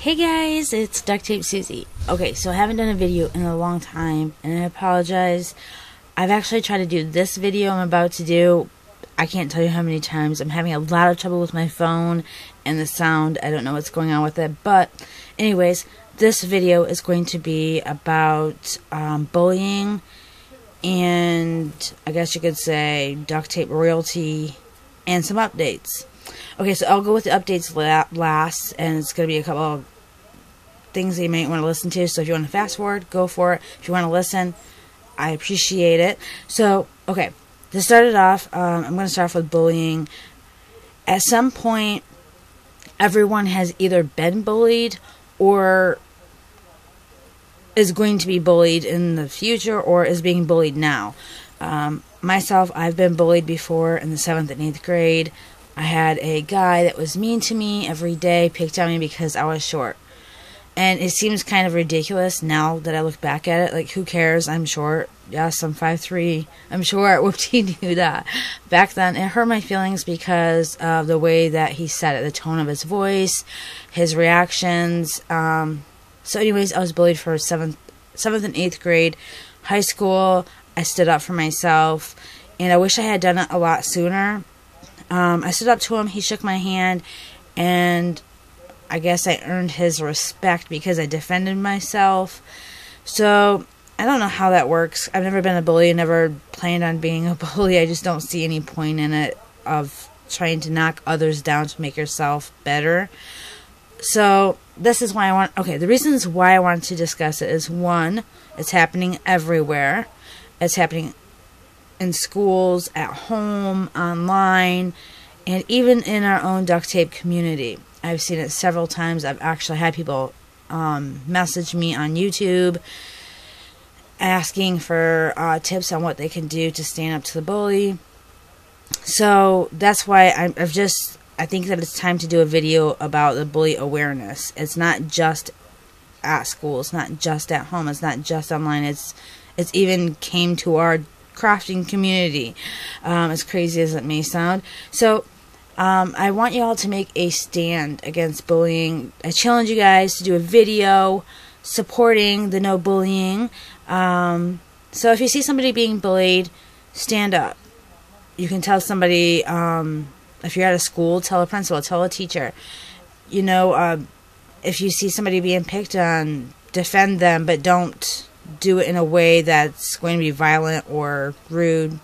Hey guys, it's Duct Tape Susie. Okay, so I haven't done a video in a long time, and I apologize. I've actually tried to do this video I'm about to do. I can't tell you how many times. I'm having a lot of trouble with my phone and the sound. I don't know what's going on with it. But anyways, this video is going to be about bullying and I guess you could say duct tape royalty and some updates. Okay, so I'll go with the updates last, and it's going to be a couple of things that you might want to listen to. So if you want to fast forward, go for it. If you want to listen, I appreciate it. So, okay, to start it off, I'm going to start off with bullying. At some point, everyone has either been bullied or is going to be bullied in the future or is being bullied now. Myself, I've been bullied before in the 7th and 8th grade. I had a guy that was mean to me every day, picked on me because I was short. And it seems kind of ridiculous now that I look back at it. Like, who cares? I'm short. Yes, I'm 5'3". I'm short. Whooped he knew that. Back then, it hurt my feelings because of the way that he said it, the tone of his voice, his reactions. So anyways, I was bullied for 7th and 8th grade. High school, I stood up for myself. And I wish I had done it a lot sooner. I stood up to him, he shook my hand, and I guess I earned his respect because I defended myself. So, I don't know how that works. I've never been a bully, never planned on being a bully. I just don't see any point in it of trying to knock others down to make yourself better. So, this is why the reasons why I wanted to discuss it is, one, it's happening everywhere. It's happening in schools, at home, online, and even in our own duct tape community. I've seen it several times. I've actually had people message me on YouTube asking for tips on what they can do to stand up to the bully. So that's why I think that it's time to do a video about the bully awareness. It's not just at school. It's not just at home. It's not just online. It's even came to our crafting community, as crazy as it may sound. So I want you all to make a stand against bullying. I challenge you guys to do a video supporting the no bullying. So if you see somebody being bullied, stand up. You can tell somebody, if you're at a school, tell a principal, tell a teacher. You know, if you see somebody being picked on, defend them, but don't do it in a way that's going to be violent or rude.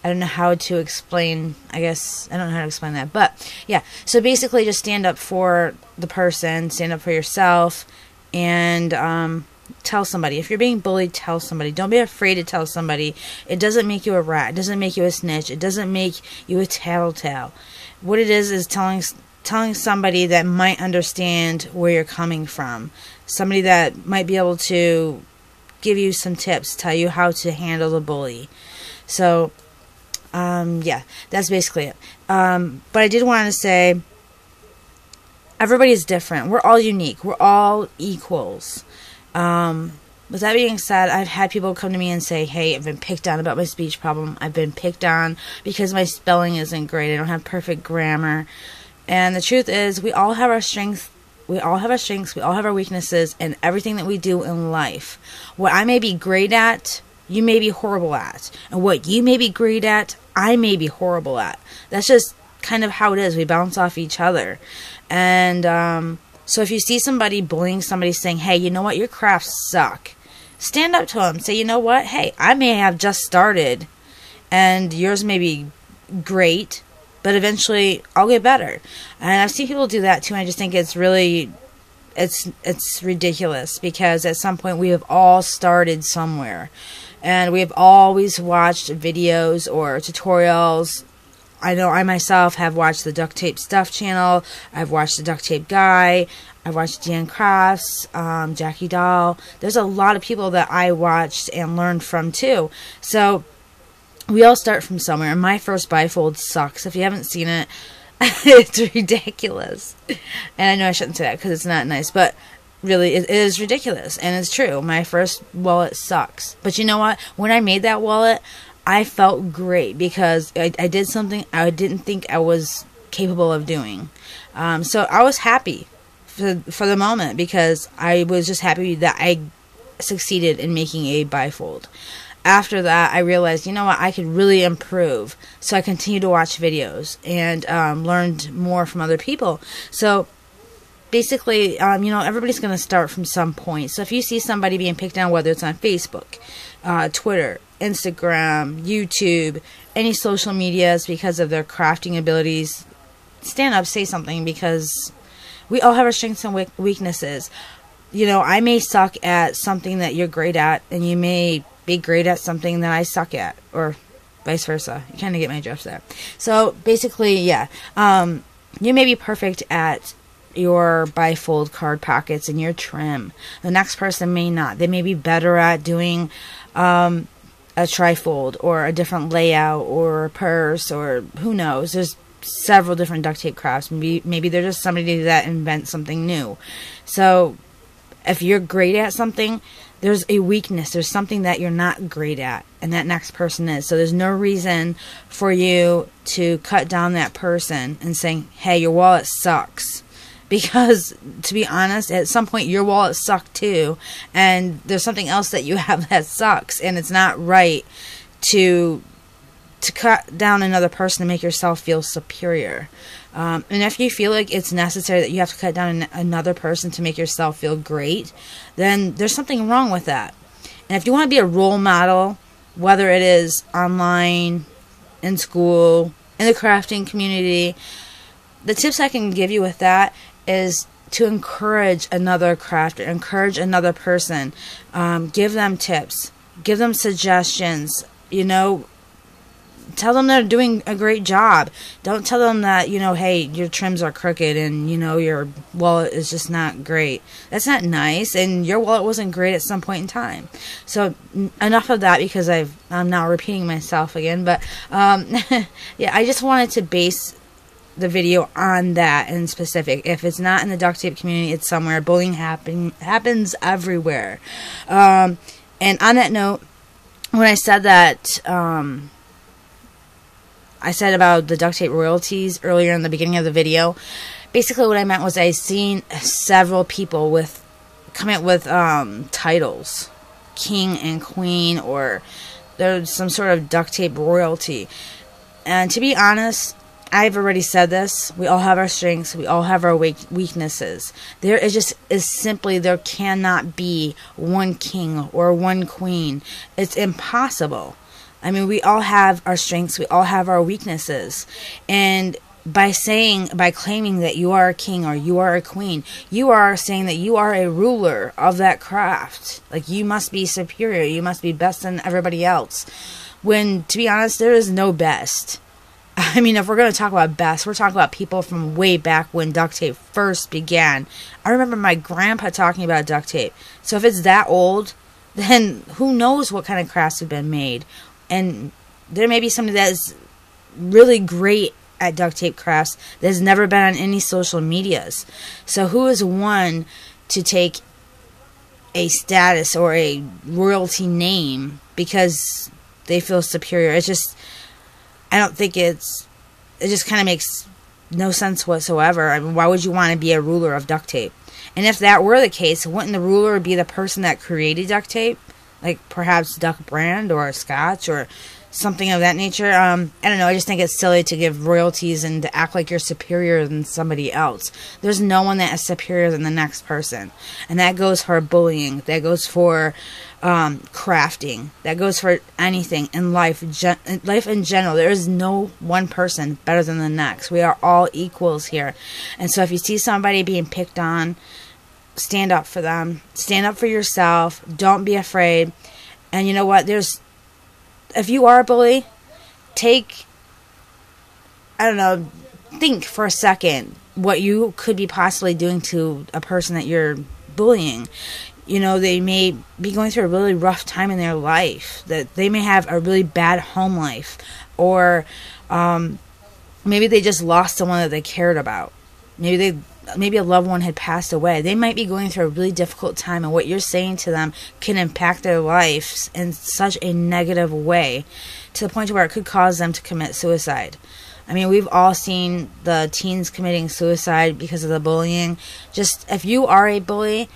I don't know how to explain, I guess, I don't know how to explain that, but yeah, so basically just stand up for the person, stand up for yourself, and tell somebody. If you're being bullied, tell somebody. Don't be afraid to tell somebody. It doesn't make you a rat, it doesn't make you a snitch, it doesn't make you a tattletale. What it is telling somebody that might understand where you're coming from, somebody that might be able to give you some tips, tell you how to handle the bully. So, yeah, that's basically it. But I did want to say, everybody's different. We're all unique. We're all equals. With that being said, I've had people come to me and say, hey, I've been picked on about my speech problem. I've been picked on because my spelling isn't great. I don't have perfect grammar. And the truth is, we all have our strengths. We all have our strengths, we all have our weaknesses, and everything that we do in life. What I may be great at, you may be horrible at. And what you may be great at, I may be horrible at. That's just kind of how it is. We bounce off each other. And so if you see somebody bullying somebody, saying, hey, you know what, your crafts suck, stand up to them. Say, you know what, hey, I may have just started, and yours may be great, but eventually I'll get better. And I've seen people do that too, and I just think it's really, it's ridiculous, because at some point we have all started somewhere. And we have always watched videos or tutorials. I know I myself have watched the Duct Tape Stuff channel. I've watched the Duct Tape Guy. I've watched Dan Crafts, Jackie Doll. There's a lot of people that I watched and learned from too. So we all start from somewhere. And my first bifold sucks. If you haven't seen it, it's ridiculous. And I know I shouldn't say that because it's not nice, but really, it is ridiculous. And it's true. My first wallet sucks. But you know what? When I made that wallet, I felt great because I did something I didn't think I was capable of doing. So I was happy for the moment, because I was just happy that I succeeded in making a bifold. After that, I realized, you know what, I could really improve. So I continued to watch videos and learned more from other people. So basically, you know, everybody's going to start from some point. So if you see somebody being picked on, whether it's on Facebook, Twitter, Instagram, YouTube, any social medias because of their crafting abilities, stand up, say something, because we all have our strengths and weaknesses. You know, I may suck at something that you're great at, and you may be great at something that I suck at, or vice versa. You kind of get my drift there. So basically, yeah, you may be perfect at your bifold card pockets and your trim. The next person may not. They may be better at doing a trifold or a different layout or a purse, or who knows. There's several different duct tape crafts. Maybe they're just somebody that invents something new. So if you're great at something, there's a weakness. There's something that you're not great at, and that next person is. So there's no reason for you to cut down that person and saying, hey, your wallet sucks. Because, to be honest, at some point your wallet sucked too, and there's something else that you have that sucks, and it's not right to cut down another person to make yourself feel superior. And if you feel like it's necessary that you have to cut down another person to make yourself feel great, then there's something wrong with that. And if you want to be a role model, whether it is online, in school, in the crafting community, the tips I can give you with that is to encourage another crafter, encourage another person, give them tips, give them suggestions, you know, tell them they're doing a great job. Don't tell them that, you know, hey, your trims are crooked and, you know, your wallet is just not great. That's not nice, and your wallet wasn't great at some point in time. So enough of that, because I'm now repeating myself again. But yeah, I just wanted to base the video on that in specific. If it's not in the duct tape community, it's somewhere. Bullying happens everywhere. And on that note, when I said that, I said about the duct tape royalties earlier in the beginning of the video, basically what I meant was I seen several people come up with titles, king and queen, or there's some sort of duct tape royalty. And to be honest, I've already said this. We all have our strengths. We all have our weaknesses. There cannot be one king or one queen. It's impossible. I mean, we all have our strengths. We all have our weaknesses. And by claiming that you are a king or you are a queen, you are saying that you are a ruler of that craft. Like, you must be superior. You must be best than everybody else. When, to be honest, there is no best. I mean, if we're going to talk about best, we're talking about people from way back when duct tape first began. I remember my grandpa talking about duct tape. So if it's that old, then who knows what kind of crafts have been made. And there may be somebody that is really great at duct tape crafts that has never been on any social medias. So who is one to take a status or a royalty name because they feel superior? It's just, I don't think it just kind of makes no sense whatsoever. I mean, why would you want to be a ruler of duct tape? And if that were the case, wouldn't the ruler be the person that created duct tape? Like perhaps Duck Brand or Scotch or something of that nature. I don't know. I just think it's silly to give royalties and to act like you're superior than somebody else. There's no one that is superior than the next person. And that goes for bullying. That goes for crafting. That goes for anything in life. Life in general. There is no one person better than the next. We are all equals here. And so if you see somebody being picked on, stand up for them. Stand up for yourself. Don't be afraid. And you know what? If you are a bully, think for a second what you could be possibly doing to a person that you're bullying. You know, they may be going through a really rough time in their life. That they may have a really bad home life. Or maybe they just lost someone that they cared about. Maybe a loved one had passed away. They might be going through a really difficult time, and what you're saying to them can impact their lives in such a negative way to the point where it could cause them to commit suicide. I mean, we've all seen the teens committing suicide because of the bullying. Just, if you are a bully,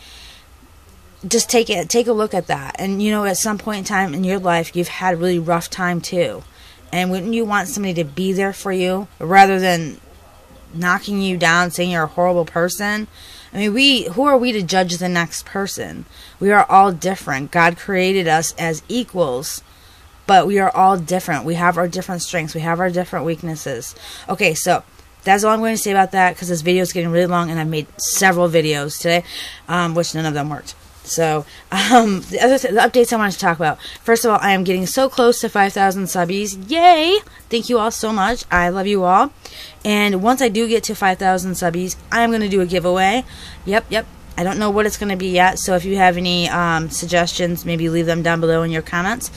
just take a look at that. And, you know, at some point in time in your life, you've had a really rough time too. And wouldn't you want somebody to be there for you rather than knocking you down, saying you're a horrible person? I mean, who are we to judge the next person? We are all different. God created us as equals, but we are all different. We have our different strengths. We have our different weaknesses. Okay, so that's all I'm going to say about that, because this video is getting really long, and I've made several videos today, which none of them worked. So, the updates I wanted to talk about. First of all, I am getting so close to 5,000 subbies. Yay! Thank you all so much. I love you all. And once I do get to 5,000 subbies, I am going to do a giveaway. Yep. I don't know what it's going to be yet, so if you have any suggestions, maybe leave them down below in your comments.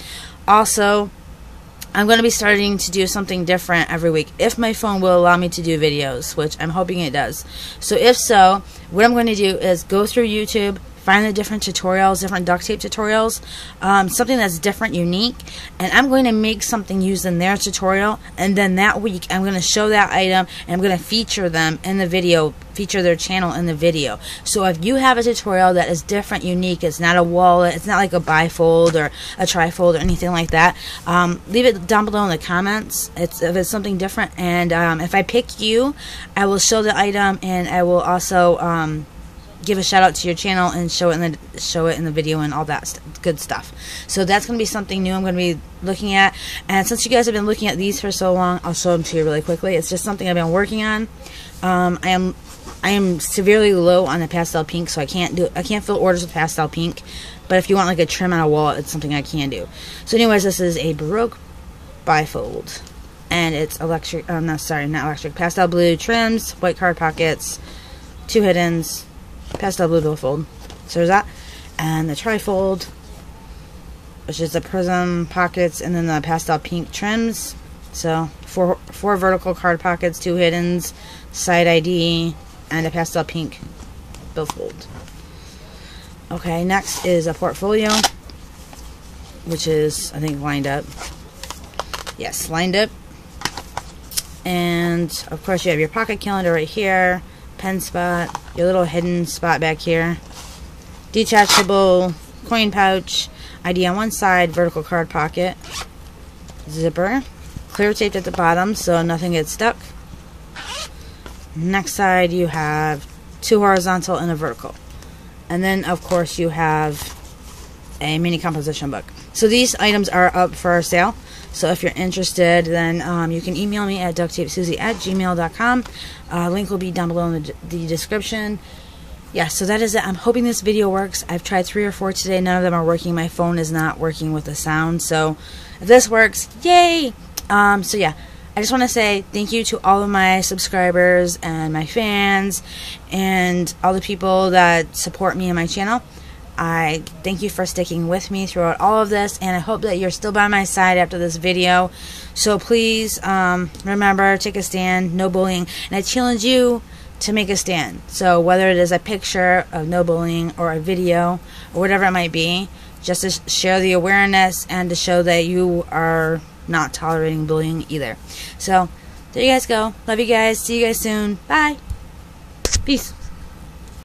Also, I'm going to be starting to do something different every week, if my phone will allow me to do videos, which I'm hoping it does. So if so, what I'm going to do is go through YouTube, find the different tutorials, different duct tape tutorials, something that's different, unique, and I'm going to make something used in their tutorial, and then that week I'm going to show that item, and I'm going to feature them in the video, feature their channel in the video. So if you have a tutorial that is different, unique, it's not a wallet, it's not like a bifold or a trifold or anything like that, leave it down below in the comments if it's something different, and if I pick you, I will show the item, and I will also give a shout out to your channel and show it in the video and all that good stuff. So that's going to be something new I'm going to be looking at. And since you guys have been looking at these for so long, I'll show them to you really quickly. It's just something I've been working on. I am severely low on the pastel pink, so I can't fill orders with pastel pink. But if you want like a trim on a wallet, it's something I can do. So anyways, this is a Baroque bifold, and it's electric. No, sorry, not electric. Pastel blue trims, white card pockets, 2 hiddens, pastel blue dual fold. So there's that. And the trifold, which is the prism pockets and then the pastel pink trims. So four vertical card pockets, 2 hiddens, side ID, and a pastel pink billfold. Okay, next is a portfolio, which is, I think, lined up. Yes, lined up. And of course you have your pocket calendar right here, pen spot, your little hidden spot back here, detachable coin pouch, ID on one side, vertical card pocket, zipper, clear taped at the bottom so nothing gets stuck. Next side you have 2 horizontal and a vertical. And then of course you have a mini composition book. So these items are up for sale. So if you're interested, then you can email me at ducttapesusie@gmail.com. Link will be down below in the description. Yeah, so that is it. I'm hoping this video works. I've tried 3 or 4 today. None of them are working. My phone is not working with the sound. So if this works, yay! So yeah, I just want to say thank you to all of my subscribers and my fans and all the people that support me and my channel. I thank you for sticking with me throughout all of this, and I hope that you're still by my side after this video. So please remember, take a stand, no bullying, and I challenge you to make a stand. So whether it is a picture of no bullying or a video or whatever it might be, just to share the awareness and to show that you are not tolerating bullying either. So there you guys go. Love you guys. See you guys soon. Bye. Peace.